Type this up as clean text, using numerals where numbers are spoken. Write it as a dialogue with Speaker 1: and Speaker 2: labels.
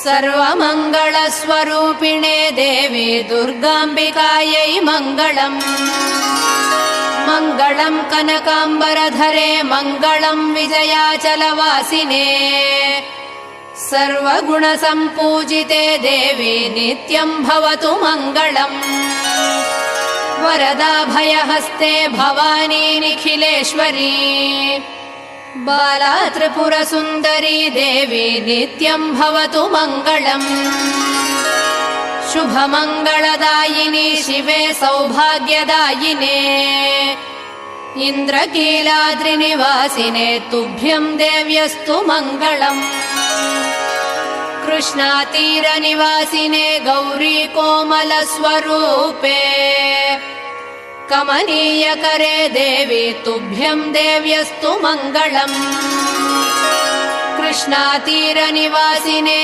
Speaker 1: सर्वमङ्गलस्वरूपिणे देवी दुर्गाम्बिकायै मङ्गलम्। मङ्गलम् कनकाम्बरधरे मङ्गलम् विजयाचलवासिने सर्वगुणसम्पूजिते देवी नित्यम् भवतु मङ्गलम्। वरदाभयहस्ते भवानी निखिलेश्वरी बाला त्रिपुरसुन्दरी देवी नित्यम् भवतु मङ्गलम्। शुभमङ्गलदायिनी शिवे सौभाग्यदायिने इन्द्रकीलाद्रिनिवासिने तुभ्यम् देव्यस्तु मङ्गलम्। कृष्णातीरनिवासिने गौरी कोमलस्वरूपे कमनीयकरे देवी तुभ्यम् देव्यस्तु मङ्गलम्। कृष्णातीरनिवासिने